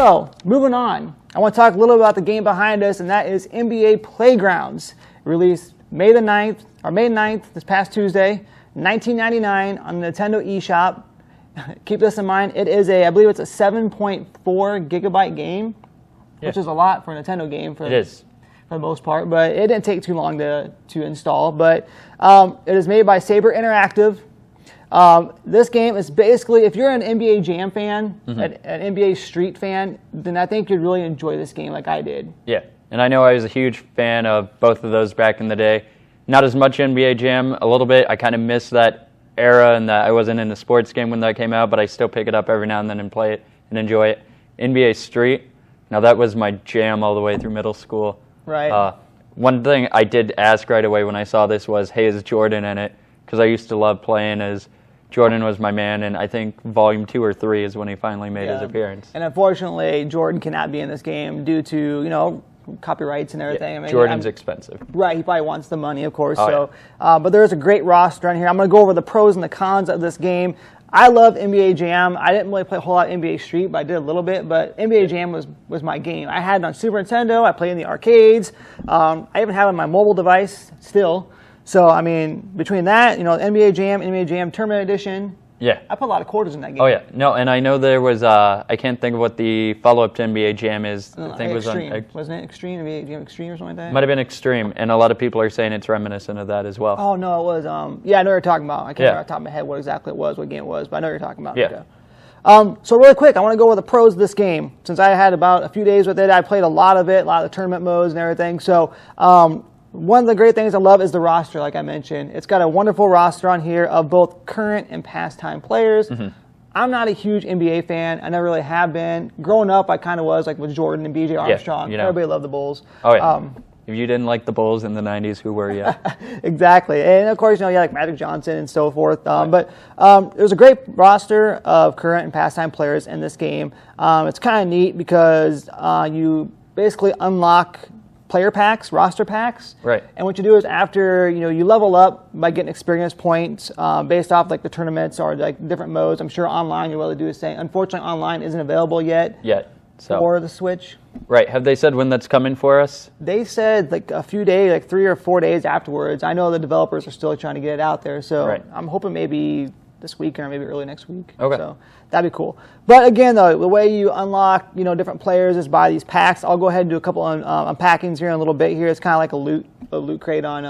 So, moving on. I want to talk a little about the game behind us, and that is NBA Playgrounds. Released May 9th, this past Tuesday, $19.99 on the Nintendo eShop. Keep this in mind. It is I believe it's a 7.4 gigabyte game, which is a lot for a Nintendo game. It is. For the most part, but it didn't take too long to install. But it is made by Saber Interactive. This game is basically, if you're an NBA Jam fan, an NBA Street fan, then I think you'd really enjoy this game like I did. Yeah, and I know I was a huge fan of both of those back in the day. Not as much NBA Jam, a little bit. I kind of missed that era and that I wasn't in a sports game when that came out, but I still pick it up every now and then and play it and enjoy it. NBA Street, now that was my jam all the way through middle school. Right. One thing I did ask right away when I saw this was, hey, is Jordan in it? Because I used to love playing as Jordan was my man, and I think Volume 2 or 3 is when he finally made his appearance. And unfortunately, Jordan cannot be in this game due to, copyrights and everything. Yeah, I mean, Jordan's expensive. Right, he probably wants the money, of course. But there's a great roster on here. I'm going to go over the pros and the cons of this game. I love NBA Jam. I didn't really play a whole lot of NBA Street, but I did a little bit. But NBA Jam was my game. I had it on Super Nintendo. I played in the arcades. I even have it on my mobile device still. So, I mean, between that, NBA Jam Tournament Edition, I put a lot of quarters in that game. Oh, yeah. No, and I know there was, I can't think of what the follow-up to NBA Jam is. I think it was Extreme. Wasn't it Extreme? NBA Jam Extreme or something like that? Might have been Extreme, and a lot of people are saying it's reminiscent of that as well. Oh, no, it was, I know what you're talking about. I can't remember off the top of my head what exactly it was, what game it was, but I know what you're talking about. Yeah. So really quick, I want to go over the pros of this game. Since I had about a few days with it, I played a lot of it, a lot of the tournament modes and everything. So, one of the great things I love is the roster, like I mentioned. It's got a wonderful roster on here of both current and past-time players. I'm not a huge NBA fan. I never really have been. Growing up, I kind of was, like with Jordan and B.J. Armstrong. Everybody loved the Bulls. Oh, yeah. If you didn't like the Bulls in the 90s, who were you? Exactly. And, of course, like Magic Johnson and so forth. But there's a great roster of current and past-time players in this game. It's kind of neat because you basically unlock player packs, roster packs. Right. And what you do is after, you level up by getting experience points based off like the tournaments or like different modes. I'm sure online you'll be able to do the same. Unfortunately, online isn't available yet. For the Switch. Right. Have they said when that's coming for us? They said like a few days, like 3 or 4 days afterwards. I know the developers are still trying to get it out there. So I'm hoping maybe this week or maybe early next week. Okay. So that'd be cool. But again, though, the way you unlock, different players is by these packs. I'll go ahead and do a couple unpackings here in a little bit. Here, it's kind of like a loot crate on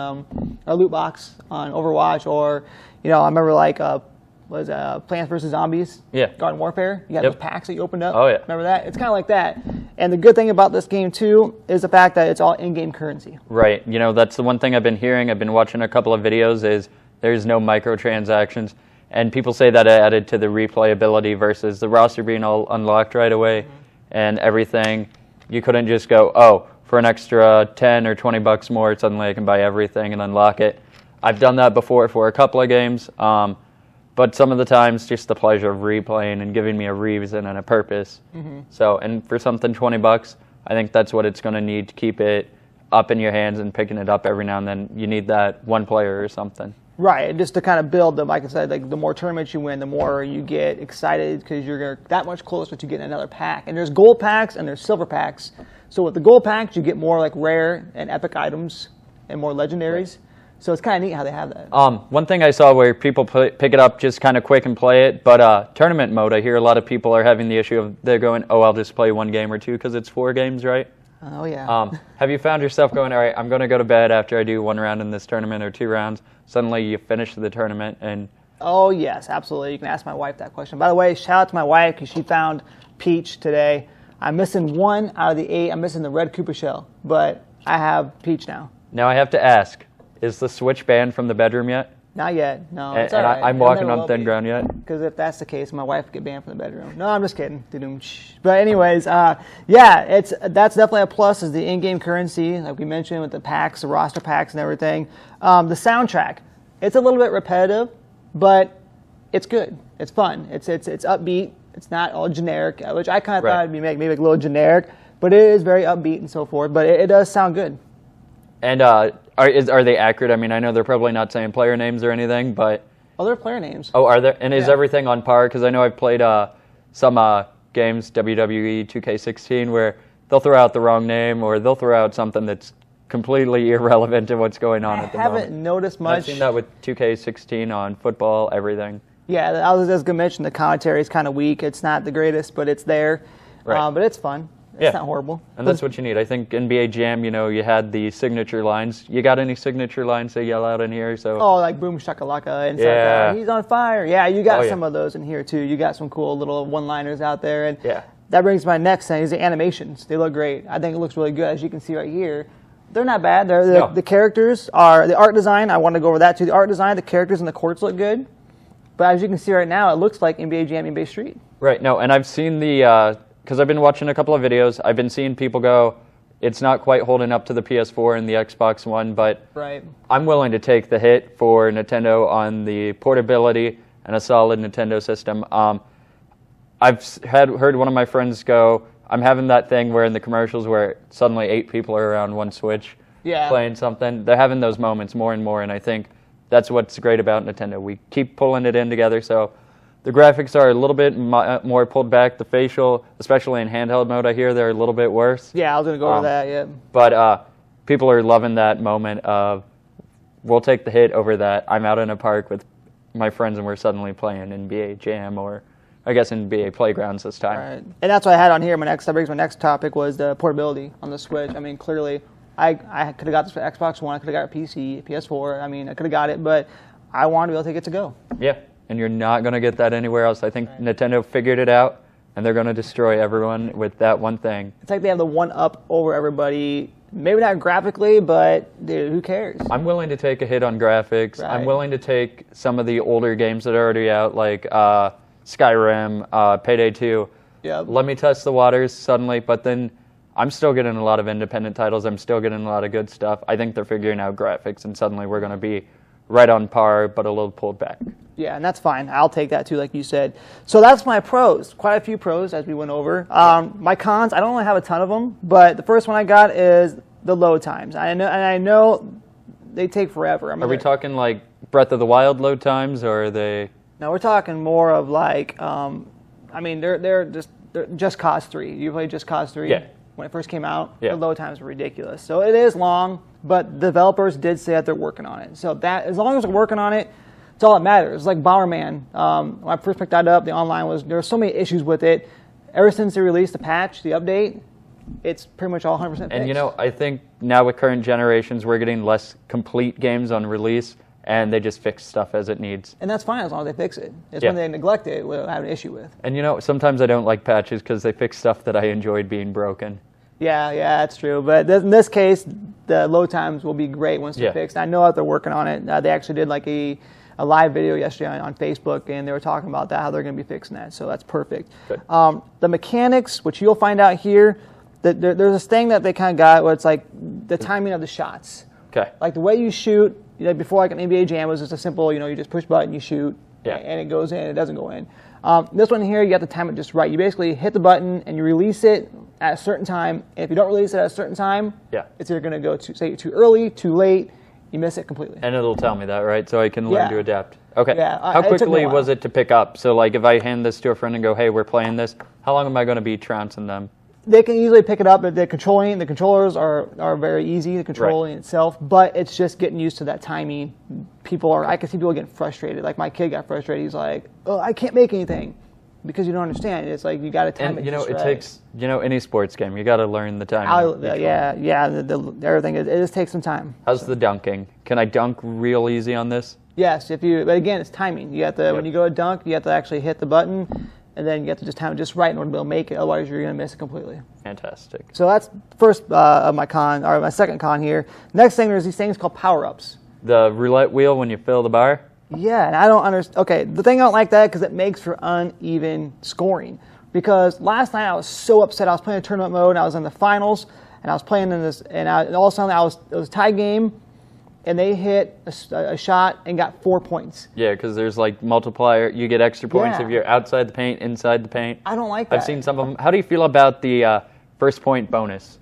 a loot box on Overwatch, or I remember like Plants vs Zombies. Garden Warfare. You got those packs that you opened up. Oh yeah. Remember that? It's kind of like that. And the good thing about this game too is the fact that it's all in-game currency. Right. That's the one thing I've been hearing. I've been watching a couple of videos. Is there's no microtransactions. And people say that it added to the replayability versus the roster being all unlocked right away and everything. You couldn't just go, for an extra 10 or 20 bucks more, suddenly I can buy everything and unlock it. I've done that before for a couple of games, but some of the times just the pleasure of replaying and giving me a reason and a purpose. So, and for something 20 bucks, I think that's what it's going to need to keep it up in your hands and picking it up every now and then. You need that one player or something. Right, just to kind of build them, like I said, like the more tournaments you win, the more you get excited because you're that much closer to getting another pack. And there's gold packs and there's silver packs. So with the gold packs, you get more like rare and epic items and more legendaries. So it's kind of neat how they have that. One thing I saw where people pick it up just kind of quick and play it, but tournament mode, I hear a lot of people are having the issue of they're going, I'll just play one game or two because it's 4 games, right? Oh, yeah. Have you found yourself going, all right, I'm going to go to bed after I do 1 round in this tournament or 2 rounds? Suddenly you finish the tournament and... Oh, yes, absolutely. You can ask my wife that question. By the way, shout out to my wife because she found Peach today. I'm missing 1 out of the 8. I'm missing the red Koopa shell, but I have Peach now. Now I have to ask, is the Switch banned from the bedroom yet? Not yet, no. It's all right. I'm walking on thin ground yet? Because if that's the case, my wife would get banned from the bedroom. No, I'm just kidding. But anyways, that's definitely a plus is the in-game currency, like we mentioned with the packs, the roster packs and everything. The soundtrack, it's a little bit repetitive, but it's good. It's fun. It's upbeat. It's not all generic, which I kind of thought it'd be maybe a little generic, but it is very upbeat and so forth. But it does sound good. And are they accurate? I mean, I know they're probably not saying player names or anything, but... Oh, they're player names. Oh, are there? And is everything on par? Because I know I've played some games, WWE 2K16, where they'll throw out the wrong name or they'll throw out something that's completely irrelevant to what's going on at the moment. I haven't noticed much. I've seen that with 2K16 on football, everything. Yeah, I was just going to mention the commentary is kind of weak. It's not the greatest, but it's there. Right. But it's fun. It's not horrible. And that's what you need. I think NBA Jam, you had the signature lines. You got any signature lines they yell out in here? So like boom shakalaka and stuff like that. He's on fire. Yeah, you got some of those in here too. You got some cool little one-liners out there. And that brings my next thing is the animations. They look great. I think it looks really good, as you can see right here. They're not bad. The characters are, the art design, I want to go over that too. The art design, the characters and the courts look good. But as you can see right now, it looks like NBA Jam, NBA Street. Right. No, and I've seen because I've been watching a couple of videos, I've been seeing people go, it's not quite holding up to the PS4 and the Xbox One, but I'm willing to take the hit for Nintendo on the portability and a solid Nintendo system. I've heard one of my friends go, I'm having that thing where in the commercials where suddenly 8 people are around one Switch playing something. They're having those moments more and more, and I think that's what's great about Nintendo. We keep pulling it in together, so the graphics are a little bit more pulled back. The facial, especially in handheld mode, I hear they're a little bit worse. Yeah, I was going to go over that, But people are loving that moment of, we'll take the hit over that. I'm out in a park with my friends and we're suddenly playing NBA Jam or, I guess, NBA Playgrounds this time. Right. And that's what I had on here. That brings my next topic was the portability on the Switch. I mean, clearly, I could have got this for Xbox One. I could have got a PC, PS4. I mean, I could have got it, but I wanted to be able to take it to go. Yeah. And you're not going to get that anywhere else. I think Nintendo figured it out, and they're going to destroy everyone with that one thing. It's like they have the one up over everybody. Maybe not graphically, but dude, who cares? I'm willing to take a hit on graphics. Right. I'm willing to take some of the older games that are already out, like Skyrim, Payday 2. Yep. Let me test the waters suddenly, but then I'm still getting a lot of independent titles. I'm still getting a lot of good stuff. I think they're figuring out graphics, and suddenly we're going to be right on par, but a little pulled back. Yeah, and that's fine. I'll take that too, like you said. So that's my pros. Quite a few pros as we went over. My cons, I don't really have a ton of them, but the first one I got is the load times. I know they take forever. Are we talking like Breath of the Wild load times, or are they? No, we're talking more of like, I mean, they're Just Cause 3. You played Just Cause 3? Yeah. When it first came out, the load times were ridiculous. So it is long, but developers did say that they're working on it. So that, as long as they're working on it, it's all that matters. It's like Bomberman. When I first picked that up, the online there were so many issues with it. Ever since they released the patch, the update, it's pretty much all 100% fixed. And I think now with current generations, we're getting less complete games on release, and they just fix stuff as it needs. And that's fine as long as they fix it. It's when they neglect it, we'll have an issue with. And sometimes I don't like patches because they fix stuff that I enjoyed being broken. Yeah, that's true. But in this case, the load times will be great once they're fixed. I know that they're working on it. They actually did like a live video yesterday on Facebook, and they were talking about that, how they're going to be fixing that. So that's perfect. Good. The mechanics, which you'll find out here, there's this thing that they kind of got where it's like the timing of the shots. Okay. Like the way you shoot, before like an NBA Jam was just a simple, you just push button, you shoot, and it goes in, it doesn't go in. This one here, you have to time it just right. You basically hit the button and you release it at a certain time. And if you don't release it at a certain time, it's either going to go too early, too late, you miss it completely. And it'll tell me that, right? So I can learn to adapt. Okay. Yeah, how quickly was it to pick up? So like if I hand this to a friend and go, hey, we're playing this, how long am I going to be trouncing them? They can easily pick it up. The controllers are very easy, the controlling itself, but it's just getting used to that timing. I can see people getting frustrated. Like my kid got frustrated. He's like, oh, I can't make anything because you don't understand. It's like you got to time it. And it takes, any sports game, you got to learn the timing. Everything. It just takes some time. How's the dunking? Can I dunk real easy on this? Yes, but again, it's timing. You have to when you go to dunk, you have to actually hit the button. And then you have to just time it just right in order to be able to make it. Otherwise, you're going to miss it completely. Fantastic. So that's first of my second con here. Next thing, there's these things called power-ups. The roulette wheel when you fill the bar? Yeah, and I don't understand. Okay, the thing I don't like that because it makes for uneven scoring. Because last night I was so upset. I was playing a tournament mode, and I was in the finals, and I was playing in this, and all of a sudden it was a tie game. And they hit a shot and got 4 points. Yeah, because there's like multiplier. You get extra points if you're outside the paint, inside the paint. I don't like that. I've seen some of them. How do you feel about the first point bonus?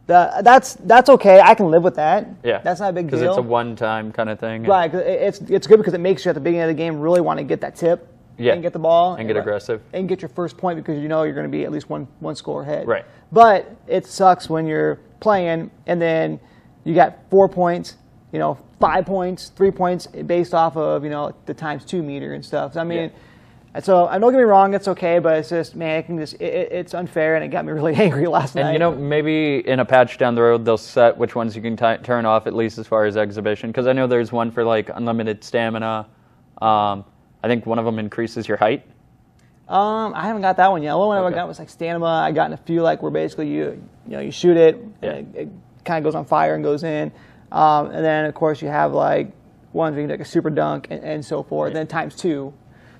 That's okay. I can live with that. Yeah. That's not a big deal. Because it's a one-time kind of thing. Right. It's good because it makes you at the beginning of the game really want to get that tip. and get the ball. And get aggressive. And get your first point because you know you're going to be at least one score ahead. Right. But it sucks when you're playing and then you got 4 points, 5 points, 3 points based off of, the ×2 meter and stuff. So, I mean, so don't get me wrong, it's okay, but it's just, man, it's unfair, and it got me really angry last night. And, maybe in a patch down the road, they'll set which ones you can turn off, at least as far as exhibition. Because I know there's one for, like, unlimited stamina. I think one of them increases your height. I haven't got that one yet. The only one I got was, like, stamina. I got in a few, like, where basically you shoot it, and it kind of goes on fire and goes in. And then, of course, you have, like, ones where you can, like, a super dunk and so forth, and then ×2.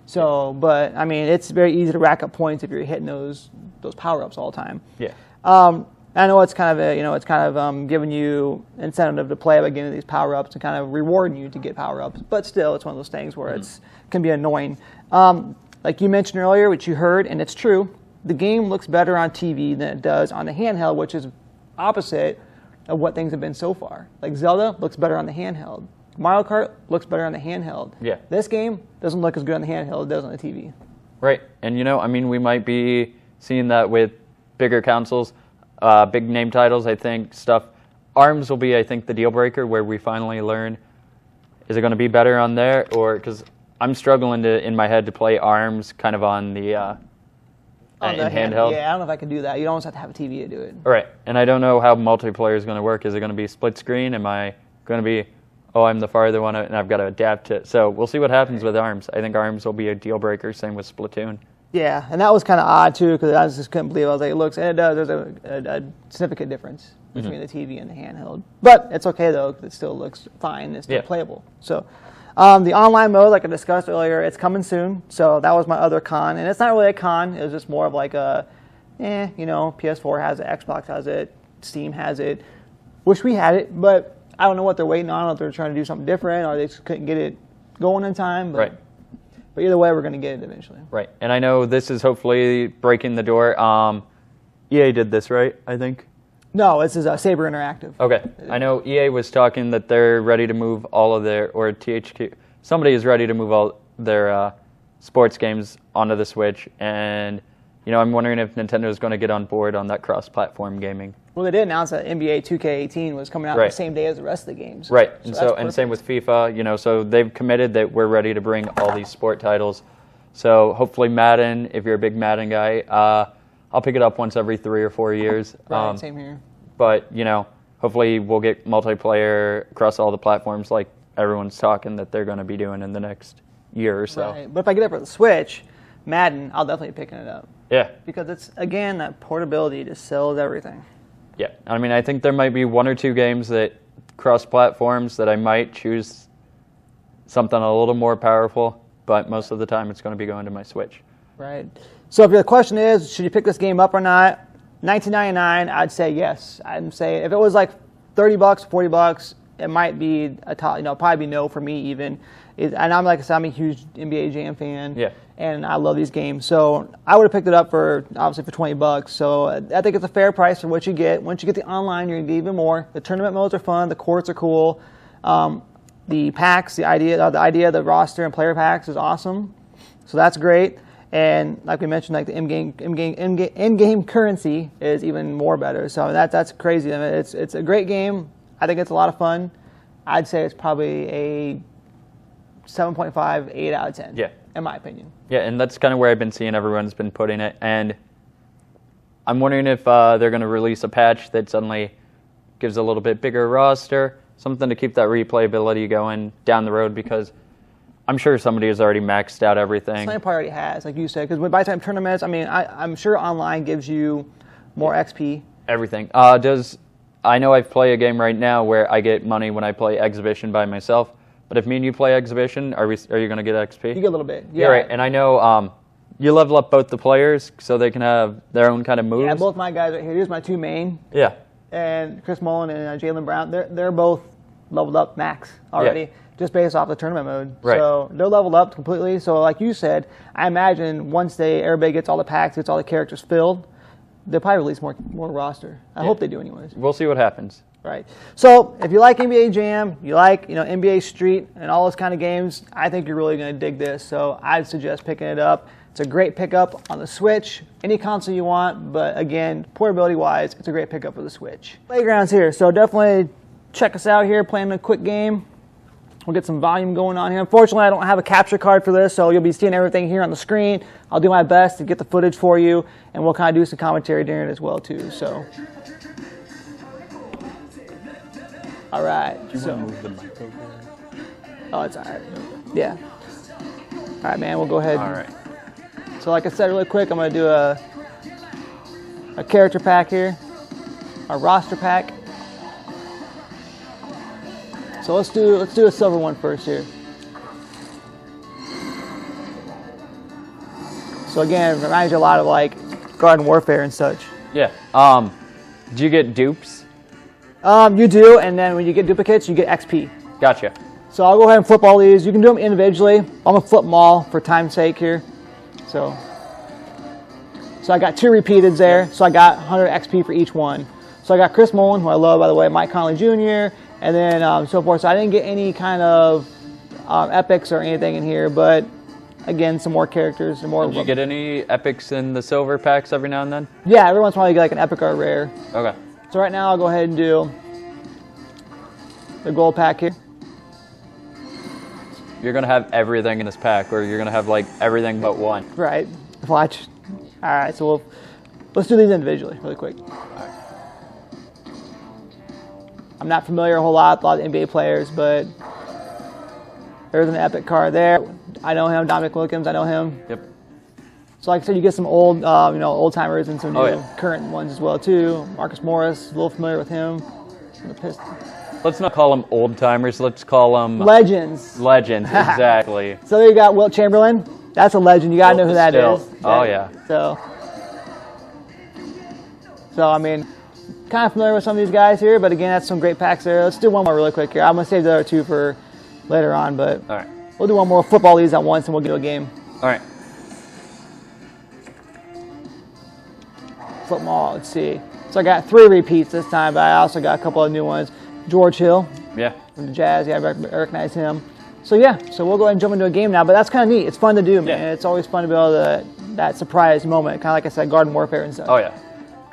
So, but I mean, it's very easy to rack up points if you're hitting those power-ups all the time. Yeah. I know it's kind of giving you incentive to play by getting these power-ups and kind of rewarding you to get power-ups. But still, it's one of those things where it can be annoying. Like you mentioned earlier, which you heard, and it's true, the game looks better on TV than it does on the handheld, which is opposite of what things have been so far. Like Zelda looks better on the handheld. Mario Kart looks better on the handheld. Yeah. This game doesn't look as good on the handheld as it does on the TV. Right. And, we might be seeing that with bigger consoles, big name titles, I think, stuff. ARMS will be, I think, the deal breaker where we finally learn, is it going to be better on there? Or, because I'm struggling in my head to play ARMS kind of on the handheld. Yeah, I don't know if I can do that. You almost have to have a TV to do it. Right. And I don't know how multiplayer is going to work. Is it going to be split screen? Am I going to be... I'm the farther one, and I've got to adapt to it. So we'll see what happens with ARMS. I think ARMS will be a deal breaker. Same with Splatoon. Yeah, and that was kind of odd too because I just couldn't believe. I was like, it looks, and it does. There's a significant difference between the TV and the handheld, but it's okay though because it still looks fine. It's still playable. So the online mode, like I discussed earlier, it's coming soon. So that was my other con, and it's not really a con. It was just more of like a, PS4 has it, Xbox has it, Steam has it. Wish we had it, but I don't know what they're waiting on, if they're trying to do something different, or they just couldn't get it going in time. But, right. But either way, we're going to get it eventually. Right. And I know this is hopefully breaking the door. EA did this, right, I think? No, this is Saber Interactive. Okay. I know EA was talking that they're ready to move all of their, or THQ, somebody is ready to move all their sports games onto the Switch. And, I'm wondering if Nintendo is going to get on board on that cross-platform gaming. Well, they did announce that NBA 2K18 was coming out the same day as the rest of the games. Right, and same with FIFA. So they've committed that we're ready to bring all these sport titles. So hopefully Madden, if you're a big Madden guy, I'll pick it up once every 3 or 4 years. Right, same here. But hopefully we'll get multiplayer across all the platforms, like everyone's talking that they're going to be doing in the next year or so. Right, but if I get it for the Switch, Madden, I'll definitely be picking it up. Yeah, because it's again that portability just sells everything. Yeah, I mean, I think there might be 1 or 2 games that cross platforms that I might choose something a little more powerful, but most of the time it's going to be going to my Switch. Right. So if the question is, should you pick this game up or not? $19.99, I'd say yes. I'd say if it was like $30, $40, it might be a top. Probably be no for me even. And I'm like I said, I'm a huge NBA Jam fan. Yeah. And I love these games, so I would have picked it up for $20. So I think it's a fair price for what you get. Once you get the online, you're gonna get even more. The tournament modes are fun. The courts are cool. The packs, the idea of the roster and player packs is awesome. So that's great. And like we mentioned, like the in-game currency is even more better. So that's crazy. I mean, it's a great game. I think it's a lot of fun. I'd say it's probably a 7.5, 8 out of 10. Yeah. In my opinion. Yeah, and that's kind of where I've been seeing everyone's been putting it. And I'm wondering if they're going to release a patch that suddenly gives a little bit bigger roster, something to keep that replayability going down the road, because I'm sure somebody has already maxed out everything. Somebody probably already has, like you said, because by the time tournaments, I mean, I'm sure online gives you more XP. Everything. I know I play a game right now where I get money when I play Exhibition by myself. But if me and you play Exhibition, are you going to get XP? You get a little bit. Yeah, right. And I know you level up both the players so they can have their own kind of moves. Yeah, both my guys right here. Here's my 2 main. Yeah. And Chris Mullen and Jalen Brown, they're both leveled up max already, just based off the tournament mode. Right. So they're leveled up completely. So like you said, I imagine once everybody gets all the packs, gets all the characters filled, they'll probably release more roster. I hope they do anyways. We'll see what happens. Right. So if you like NBA Jam, you like NBA Street and all those kind of games, I think you're really going to dig this. So I'd suggest picking it up. It's a great pickup on the Switch, any console you want, but again, portability-wise, it's a great pickup for the Switch. Playgrounds here, so definitely check us out here, playing a quick game. We'll get some volume going on here. Unfortunately, I don't have a capture card for this, so you'll be seeing everything here on the screen. I'll do my best to get the footage for you, and we'll kind of do some commentary during it as well, too. So, all right. Do you want to move the mic over? Oh, it's all right. Yeah. All right, man, we'll go ahead. All right. So like I said, really quick, I'm going to do a character pack here, a roster pack. So let's do a silver one first here. So again, it reminds you a lot of like Garden Warfare and such. Yeah. Do you get dupes? You do, and then when you get duplicates, you get XP. Gotcha. So I'll go ahead and flip all these. You can do them individually. I'm gonna flip them all for time's sake here. So I got 2 repeateds there. So I got 100 XP for each one. So I got Chris Mullen, who I love, by the way, Mike Conley Jr., and then so forth. So I didn't get any kind of epics or anything in here, but again, some more characters and more. Did you get any epics in the silver packs every now and then? Yeah, every once in a while you get like an epic or a rare. Okay. So right now I'll go ahead and do the gold pack here. You're gonna have everything in this pack, or you're gonna have like everything but one. Right. Watch. All right. So let's do these individually, really quick. I'm not familiar a whole lot with a lot of NBA players, but there's an epic card there. I know him, Dominic Wilkins. I know him. Yep. So like I said, you get some old, old timers and some new yeah. current ones as well too. Marcus Morris, a little familiar with him. The Pistons. Let's not call them old timers. Let's call them legends. Legends, exactly. So there you got Wilt Chamberlain. That's a legend. You gotta know who that is. Oh yeah. So I mean, kind of familiar with some of these guys here, but again, that's some great packs there. Let's do one more really quick here. I'm gonna save the other 2 for later on, but all right. We'll do one more. Flip all these at once, and we'll get to a game. All right. Flip them all. Let's see. So I got 3 repeats this time, but I also got a couple of new ones. George Hill. Yeah. From the Jazz. Yeah, I recognize him. So yeah. So we'll go ahead and jump into a game now. But that's kind of neat. It's fun to do, man. Yeah. It's always fun to be able to that surprise moment, kind of like I said, Garden Warfare and stuff. Oh yeah.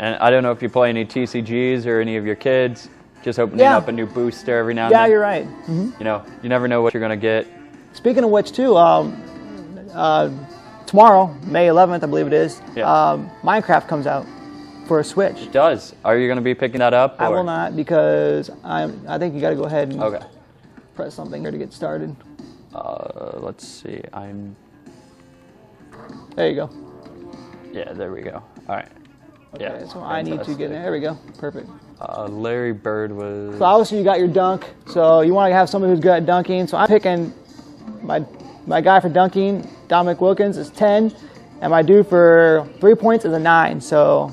And I don't know if you play any TCGs or any of your kids. Just opening up a new booster every now and then. Yeah, you're right. Mm-hmm. You know, you never know what you're gonna get. Speaking of which, too, tomorrow, May 11th, I believe it is, Minecraft comes out for a Switch. It does. Are you going to be picking that up? I will not, because I think you got to go ahead and press something here to get started. Let's see. There you go. Yeah, there we go. All right. Okay, yeah. So I need to get in. There we go. Perfect. Larry Bird was. So obviously you got your dunk. So you want to have somebody who's good at dunking. So I'm picking my guy for dunking, Dominic Wilkins, is 10, and my dude for 3 points is a 9. So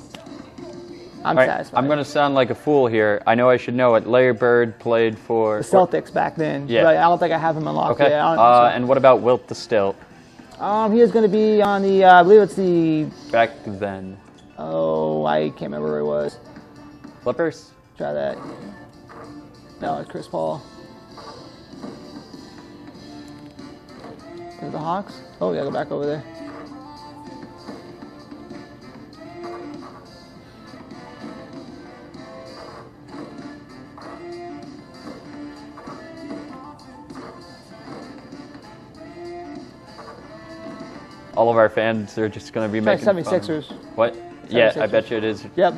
I'm satisfied. I'm going to sound like a fool here. I know I should know it. Larry Bird played for the Celtics back then. Yeah. But I don't think I have him unlocked. Okay. Yet. And what about Wilt the Stilt? He is going to be on the. I believe it's the. Back then. Oh, I can't remember where it was. Clippers? Try that. No, it's Chris Paul. Is it the Hawks? Oh, we gotta go back over there. All of our fans are just going to be making 76ers. Fun. What? 76ers. Yeah, I bet you it is. Yep.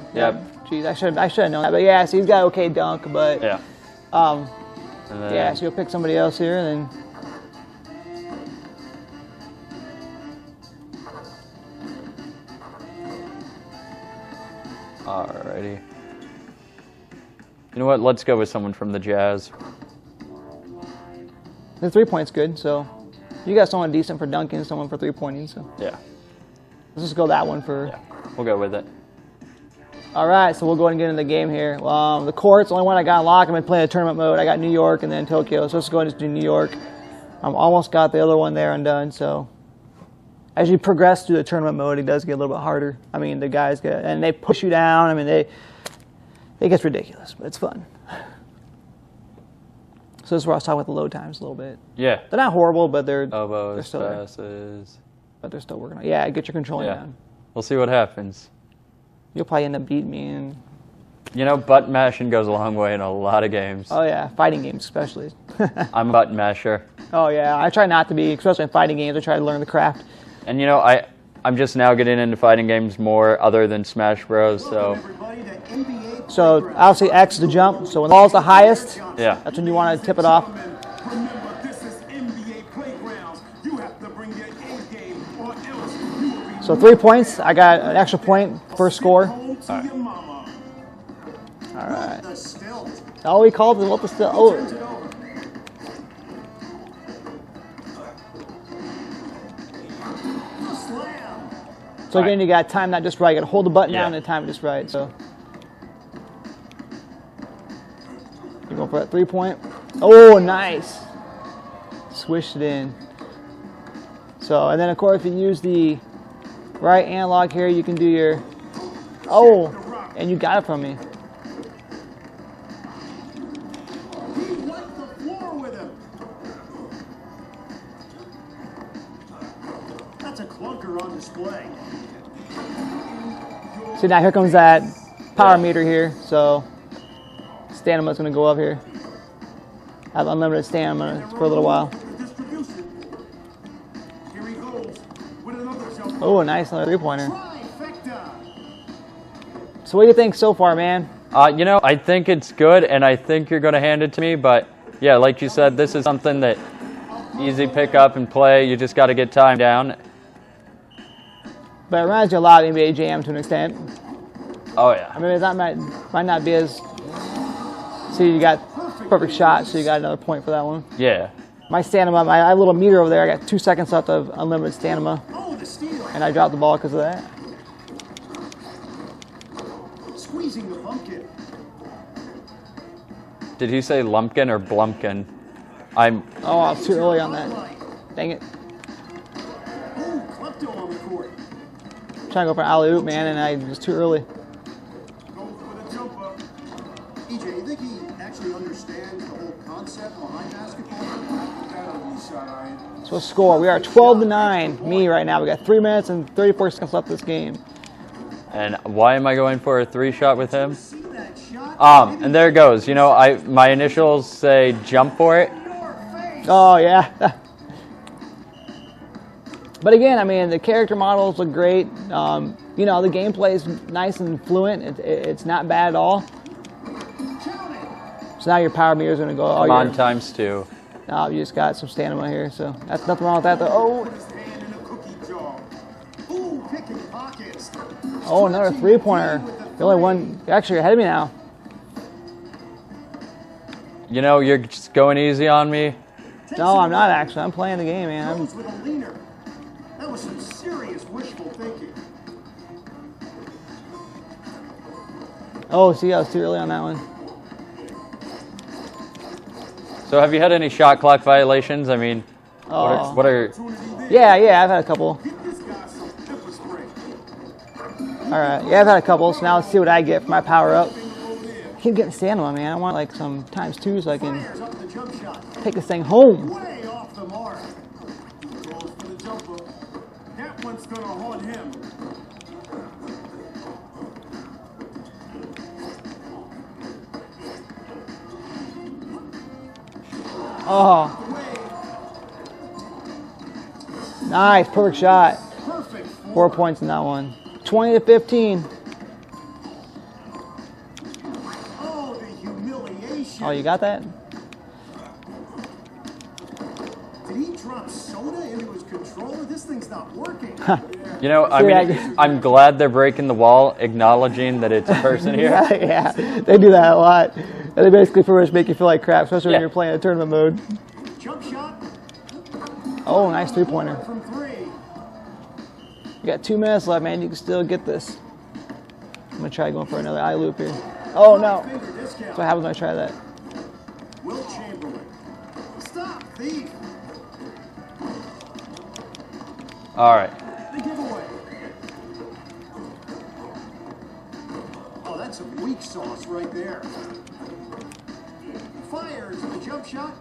Jeez, I should have known that. But yeah, so he's got okay dunk, but yeah. Yeah, so you'll pick somebody else here, and then. Alrighty. You know what? Let's go with someone from the Jazz. The 3 point's good, so you got someone decent for dunking, someone for 3-pointing. So yeah, let's just go that one for. Yeah, we'll go with it. All right, so we'll go ahead and get into the game here. The court's the only one I got unlocked. I've been playing a tournament mode. I got New York and then Tokyo, so let's go ahead and just do New York. I've almost got the other one there undone, so as you progress through the tournament mode, it does get a little bit harder. I mean, the guys get, and they push you down. I mean, it gets ridiculous, but it's fun. So this is where I was talking about the load times a little bit. Yeah. They're not horrible, but they're Elbows, they're passes. but they're still working on it. Yeah, get your controlling down. We'll see what happens. You'll probably end up beating me in. You know, button mashing goes a long way in a lot of games. Oh yeah, fighting games especially. I'm a button masher. Oh yeah, I try not to be, especially in fighting games. I try to learn the craft. And you know, I'm just now getting into fighting games more other than Smash Bros. So obviously X is the jump. So when the ball's the highest, yeah, that's when you want to tip it off. So 3 points. I got an extra point first score. All right. Oh, he called it. What the still? Oh. So again, you got to time that just right. You got to hold the button down and time it just right. So you're going for that 3 point. Oh, nice. Swished it in. So, and then of course, if you use the right analog here, you can do your. Oh, and you got it from me. On display. See, now here comes that power meter here, so stamina's going to go up here. I have unlimited stamina for a little while. Oh, nice, another 3-pointer. So what do you think so far, man? You know, I think it's good, and I think you're going to hand it to me, but yeah, like you said, this is something that easy pick up and play. You just got to get time down. But it reminds you a lot of NBA Jam to an extent. Oh, yeah. I mean, that might not be as... See, you got perfect shot, so you got another point for that one. Yeah. My stamina, I have a little meter over there. I got 2 seconds left of unlimited stamina. And I dropped the ball because of that. Squeezing the pumpkin. Did he say lumpkin or blumpkin? Oh, I was too early on that. Dang it. Oh, klepto on the court. Trying to go for an alley-oop, man, and I was too early. Go for the jump up. EJ, you think he actually understands the whole concept behind basketball? So score, we are 12-9, me right now. We got 3 minutes and 34 seconds left this game. And why am I going for a 3-shot with him? And there it goes. You know, my initials say jump for it. Oh, yeah. But again, I mean, the character models look great. You know, the gameplay is nice and fluent. It's not bad at all. So now your power meter is going to go. Come on, times 2. Oh, you just got some stamina here, so that's nothing wrong with that, though. Oh, another 3-pointer. The only one. Actually, you're ahead of me now. You know, you're just going easy on me. No, I'm not actually. I'm playing the game, man. That was some serious wishful thinking. Oh, see, I was too early on that one. So have you had any shot clock violations? I mean, what are... Yeah, I've had a couple. All right, yeah, I've had a couple, so now let's see what I get for my power up. I keep getting stamina, man. I want like some times 2 so I can take this thing home. Way off the mark. Goes for the jumper. That one's gonna haunt him. Oh. Nice, perfect shot. 4 points in that one. 20-15. Oh, the humiliation. Oh, you got that? Did he drop soda into his controller? This thing's not working. You know, I mean, I'm glad they're breaking the wall, acknowledging that it's a person here. Yeah, they do that a lot. And they basically pretty much make you feel like crap, especially when you're playing a tournament mode. Jump shot. Oh, nice 3-pointer. From 3. You got 2 minutes left, man. You can still get this. I'm going to try going for another eye loop here. Oh, no. That's what happens when I try that. Will Chamberlain. Stop, thief. All right. steak sauce right there. Fires the jump shot.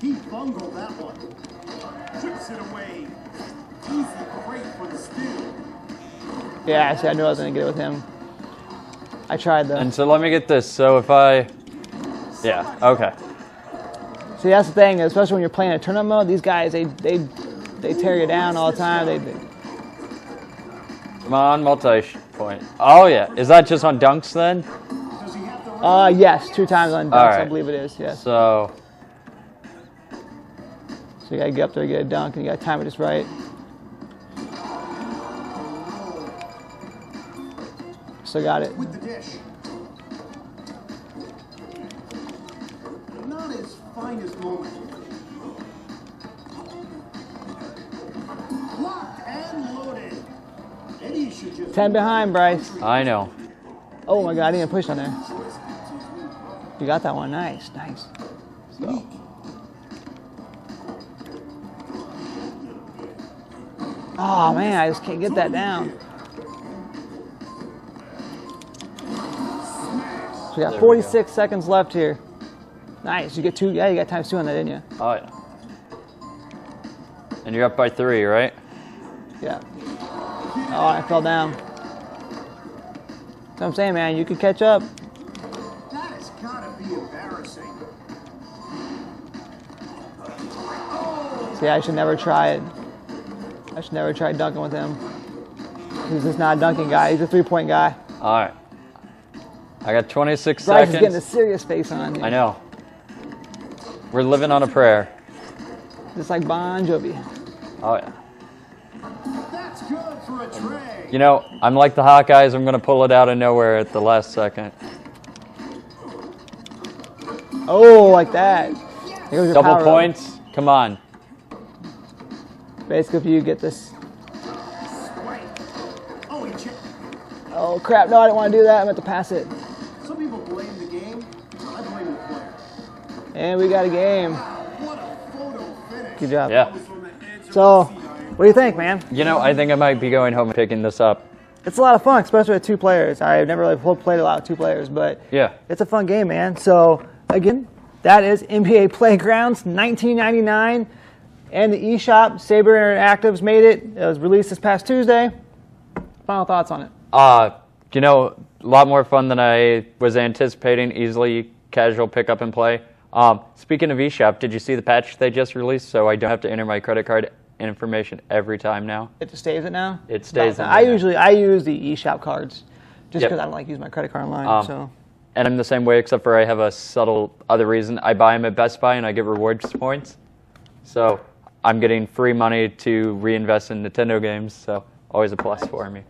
He bungled that one. Chips it away. Easy break for the steal. Yeah, see, I knew I was going to get it with him. I tried, though. And so let me get this. So if I... Yeah, okay. See, that's the thing, especially when you're playing a tournament mode, these guys, they tear you down all the time. Come on, multi-point. Oh, yeah. Is that just on dunks then? Does he have the Yes, 2 times on dunks, right. I believe it is, yes. So you got to get up there and get a dunk, and you got to time it just right. Still got it. with the dish? Not his finest moment. Locked and loaded. Eddie should just 10 behind, Brice. I know. Oh, my God, he didn't push on there. You got that one. Nice, nice. So. Oh, man, I just can't get that down. So we got 46 seconds left here. Nice. You get 2. Yeah, you got times 2 on that, didn't you? Oh, yeah. And you're up by 3, right? Yeah. Oh, I fell down. That's what I'm saying, man. You could catch up. That has got to be embarrassing. See, I should never try it. I should never try dunking with him. He's just not a dunking guy. He's a 3-point guy. All right. I got 26 Brice is seconds. getting a serious face on here. I know. We're living on a prayer. Just like Bon Jovi. Oh, yeah. That's good for a tray. You know, I'm like the Hawkeyes. I'm going to pull it out of nowhere at the last second. Oh, like that. Here goes your Double power up. points. Come on. Basically, if you get this. Oh, he checked. Oh, crap. No, I didn't want to do that. I meant to pass it. Some people blame the game. I blame the player. And we got a game. What a photo finish. Good job. Yeah. So, what do you think, man? You know, I think I might be going home and picking this up. It's a lot of fun, especially with 2 players. I've never really played a lot with 2 players, but Yeah. it's a fun game, man. So, again, that is NBA Playgrounds 1999. And the eShop, Saber Interactive's made it. It was released this past Tuesday. Final thoughts on it? You know, a lot more fun than I was anticipating. Easily casual pick up and play. Speaking of eShop, did you see the patch they just released? So I don't have to enter my credit card information every time now. It just stays it now? It stays in I there. use the eShop cards just Yep. because I don't like using my credit card online. So And I'm the same way, except for I have a subtle other reason. I buy them at Best Buy and I get rewards points. So I'm getting free money to reinvest in Nintendo games. So always a plus for me.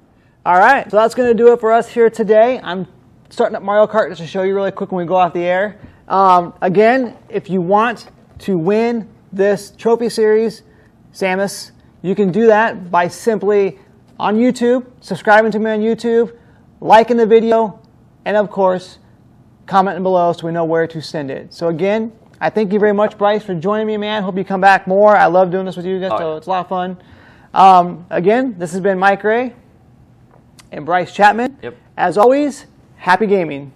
all right, so that's going to do it for us here today. I'm starting up Mario Kart just to show you really quick when we go off the air. Again, if you want to win this trophy series, Samus, you can do that by simply on YouTube, subscribing to me on YouTube, liking the video, and of course, commenting below so we know where to send it. So again, I thank you very much, Brice, for joining me, man. Hope you come back more. I love doing this with you guys, so it's a lot of fun. Again, this has been Mike Ray and Brice Chapman. Yep. As always, happy gaming.